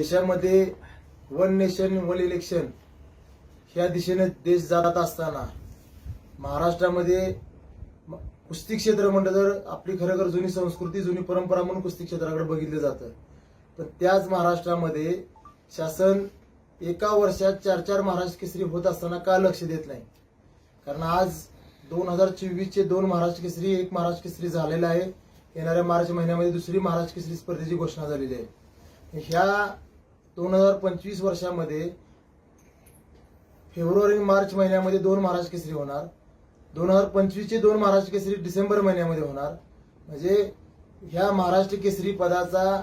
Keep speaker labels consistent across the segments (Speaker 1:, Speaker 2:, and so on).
Speaker 1: देशामध्ये one nation one election ह्या दिशेने देश जात असताना महाराष्ट्रामध्ये कुस्ती क्षेत्र म्हणलं तर आपली खरोखर जुनी संस्कृती जुनी परंपरा म्हणून कुस्ती क्षेत्राकडे बघितलं जातं. पण त्याच महाराष्ट्रामध्ये शासन एका वर्षात 4-4 महाराष्ट्र केसरी होत असताना का लक्ष देत नाही? कारण आज 2024चे 2 महाराष्ट्र केसरी, 1 महाराष्ट्र केसरी झालेला आहे. येणाऱ्या मार्च महिन्यामध्ये दुसरी महाराष्ट्र केसरी स्पर्धेची घोषणा झालेली आहे. ह्या 2025 वर्षामध्ये फेब्रुवारी मार्च महिन्यामध्ये 2 महाराष्ट्र केसरी होणार. 2025चे 2 महाराष्ट्र केसरी डिसेंबर महिन्यामध्ये होणार. म्हणजे ह्या महाराष्ट्र केसरी पदाचा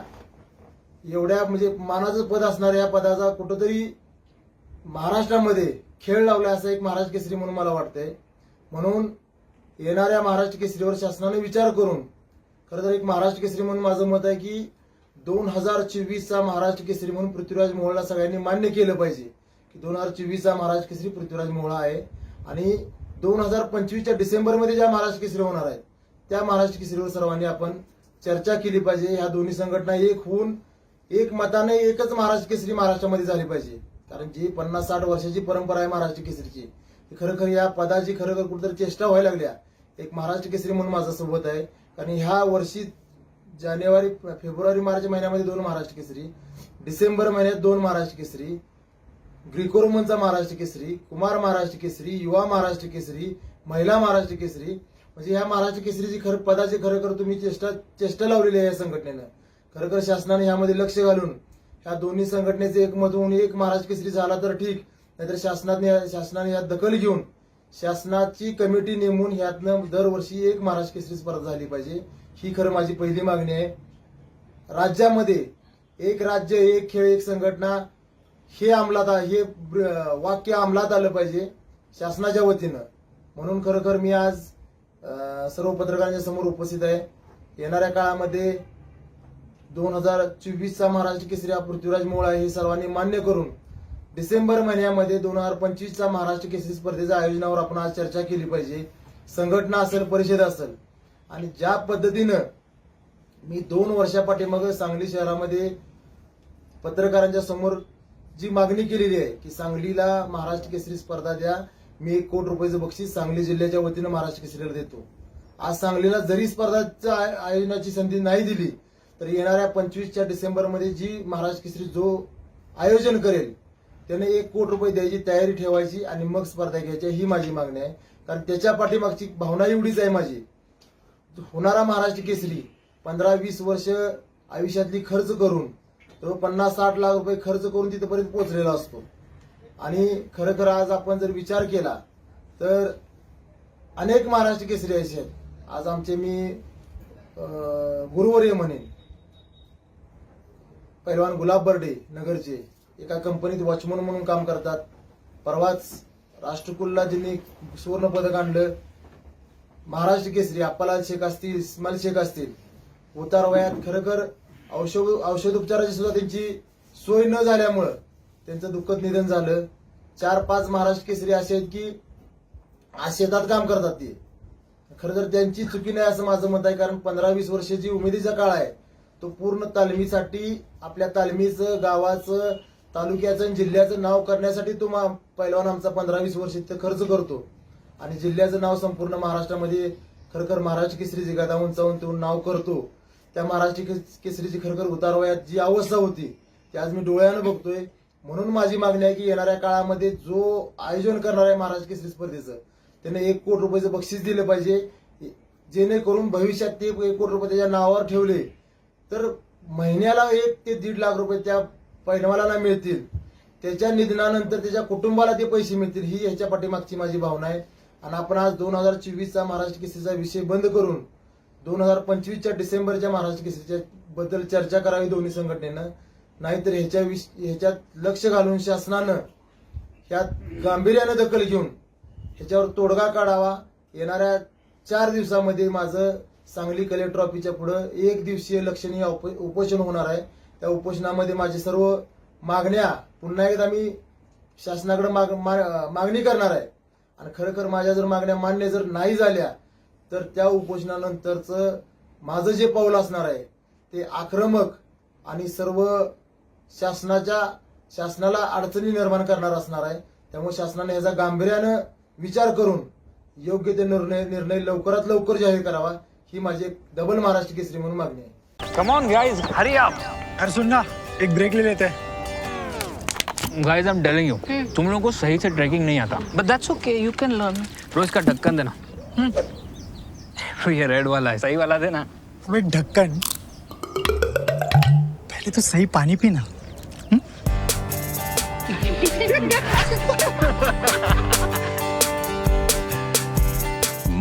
Speaker 1: एवढ्या म्हणजे मानाचं पद असणाऱ्या या पदाचा कुठंतरी महाराष्ट्रामध्ये खेळ लावला असा एक महाराष्ट्र केसरी म्हणून मला वाटतंय. म्हणून येणाऱ्या महाराष्ट्र केसरीवर शासनाने विचार करून खरं तर एक महाराष्ट्र केसरी म्हणून माझं मत आहे की 2024चा महाराष्ट्र केसरी म्हणून पृथ्वीराज मोहोळला सगळ्यांनी मान्य केलं पाहिजे की 2024चा महाराष्ट्र केसरी पृथ्वीराज मोहोळा आहे. आणि 2025च्या डिसेंबरमध्ये ज्या महाराष्ट्र केसरी होणार आहेत त्या महाराष्ट्र केसरीवर सर्वांनी आपण चर्चा केली पाहिजे. ह्या दोन्ही संघटना एक होऊन एक मताने एकच महाराष्ट्र केसरी महाराष्ट्रामध्ये झाली पाहिजे. कारण जी 50-60 वर्षाची परंपरा आहे महाराष्ट्र केसरीची, खरोखर या पदाची खरोखर कुठेतरी चेष्टा व्हायला लागल्या. एक महाराष्ट्र केसरी म्हणून माझं सोबत आहे. कारण ह्या वर्षी फेब्रुवारी मार्च महिन्यामध्ये 2 महाराष्ट्र केसरी, डिसेंबर महिन्यात 2 महाराष्ट्र केसरी, ग्रीको रोमनचा महाराष्ट्र केसरी, कुमार महाराष्ट्र केसरी, युवा महाराष्ट्र केसरी, महिला महाराष्ट्र केसरी. म्हणजे ह्या महाराष्ट्र केसरीची पदाची खरोखर तुम्ही चेष्टा लावलेली आहे या संघटनेनं. खरोखर शासनाने यामध्ये लक्ष घालून ह्या दोन्ही संघटनेचे एकमत होऊन एक महाराष्ट्र केसरी झाला तर ठीक, नाहीतर शासनाने यात दखल घेऊन शासनाची कमिटी नेमून ह्यातनं दरवर्षी एक महाराष्ट्र केसरी स्पर्धा झाली पाहिजे. ही खरं माझी पहिली मागणी आहे. राज्यामध्ये एक राज्य एक खेळ एक संघटना हे वाक्य अंमलात आलं पाहिजे शासनाच्या वतीनं. म्हणून खरोखर मी आज सर्व पत्रकारांच्या समोर उपस्थित आहे. येणाऱ्या काळामध्ये 2024चा महाराष्ट्र केसरी हा पृथ्वीराज मोहोळ हे सर्वांनी मान्य करून डिसेंबर महिन्यामध्ये 2025चा महाराष्ट्र केसरी स्पर्धेच्या आयोजनावर आपण आज चर्चा केली पाहिजे. संघटना असेल, परिषद असेल. आणि ज्या पद्धतीनं मी 2 वर्षापाठीमागे सांगली शहरामध्ये पत्रकारांच्या समोर जी मागणी केलेली आहे की सांगलीला महाराष्ट्र केसरी स्पर्धा द्या, मी 1 कोटी रुपयाचं बक्षीस सांगली जिल्ह्याच्या वतीनं महाराष्ट्र केसरीला देतो. आज सांगलीला जरी स्पर्धाच्या आयोजनाची संधी नाही दिली तर येणाऱ्या 25च्या डिसेंबरमध्ये जी महाराष्ट्र केसरी जो आयोजन करेल त्याने 1 कोटी रुपये द्यायची तयारी ठेवायची आणि मग स्पर्धा घ्यायची, ही माझी मागणी आहे. कारण त्याच्या पाठीमागची भावना एवढीच आहे माझी. होणारा महाराष्ट्र केसरी 15-20 वर्ष आयुष्यातली खर्च करून तो 50-60 लाख रुपये खर्च करून तिथपर्यंत पोहोचलेला असतो. आणि खरोखर आज आपण जर विचार केला तर अनेक महाराष्ट्र केसरी असे आहेत. आज आमचे मी गुरुवर्य म्हणेन पैलवान गुलाब बर्डे नगरचे एका कंपनीत वॉचमन म्हणून काम करतात. परवाच राष्ट्रकुलला ज्यांनी सुवर्ण पदक आणलं, महाराष्ट्र केसरी अप्पालाल शेख असतील, इस्माईल शेख असतील, उतार वयात खरोखर औषधोपचाराची सुद्धा त्यांची सोय न झाल्यामुळं त्यांचं दुःखद निधन झालं. 4-5 महाराष्ट्र केसरी असे आहेत की आज शेतात काम करतात. ते खरं तर त्यांची चुकी नाही असं माझं मत आहे. कारण 15-20 वर्षाची उमेदीचा काळ आहे तो पूर्ण तालमीसाठी, आपल्या तालमीचं, गावाचं, तालुक्याचं आणि जिल्ह्याचं नाव करण्यासाठी तो पैलवान आमचा 15-20 वर्ष इथं खर्च करतो. आणि जिल्ह्याचं नाव संपूर्ण महाराष्ट्रामध्ये खरोखर महाराष्ट्र केसरी गदावून चावून तो नाव करतो. त्या महाराष्ट्र केसरीची खरोखर उतार वयात जी अवस्था होती ती आज मी डोळ्यानं बघतोय. म्हणून माझी मागणी आहे की येणाऱ्या काळामध्ये जो आयोजन करणार आहे महाराष्ट्र केसरी स्पर्धेचं त्याने 1 कोटी रुपयाचं बक्षीस दिलं पाहिजे. जेणेकरून भविष्यात ते 1 कोटी रुपये त्याच्या नावावर ठेवले तर महिन्याला 1 ते 1.5 लाख रुपये त्या पैलवानाला मिळतील. त्याच्या निधनानंतर त्याच्या कुटुंबाला ते पैसे मिळतील, ही ह्याच्या पाठीमागची माझी भावना आहे. आणि आपण आज 2024चा महाराष्ट्र केसरीचा विषय बंद करून 2025च्या डिसेंबरच्या महाराष्ट्र केसरीच्या बद्दल चर्चा करावी दोन्ही संघटनेनं. नाहीतर ह्याच्यात लक्ष घालून शासनानं ह्यात गांभीर्यानं दखल घेऊन ह्याच्यावर तोडगा काढावा. येणाऱ्या 4 दिवसामध्ये माझं सांगली कलेक्टर ऑफिसच्या पुढे 1 दिवसीय लक्षणीय उपोषण होणार आहे. त्या उपोषणामध्ये माझे सर्व मागण्या पुन्हा एकदा मी शासनाकडे मागणी करणार आहे. आणि खरोखर माझ्या जर मागण्या मान्य जर नाही झाल्या तर त्या उपोषणानंतरचं माझं जे पाऊल असणार आहे ते आक्रमक आणि सर्व शासनाला अडचणी निर्माण करणार असणार आहे. त्यामुळे शासनाने याचा गांभीर्यानं विचार करून योग्य ते निर्णय लवकरात लवकर जाहीर करावा, ही माझी एक डबल महाराष्ट्र केसरी म्हणून मागणी आहे.
Speaker 2: Come on guys, hurry up.
Speaker 3: अरे सुन ना, एक ब्रेक ले लेते हैं.
Speaker 2: Guys, I'm telling you, तुम लोगों को सही से ट्रैकिंग नहीं आता. But that's okay, you can learn. रोज का ढक्कन देना. ये रेड वाला है, सही वाला देना.
Speaker 3: अबे ढक्कन, पहले तो सही पानी पीना.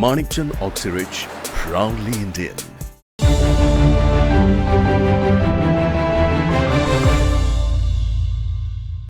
Speaker 4: Manikchand Oxyrich, proudly Indian.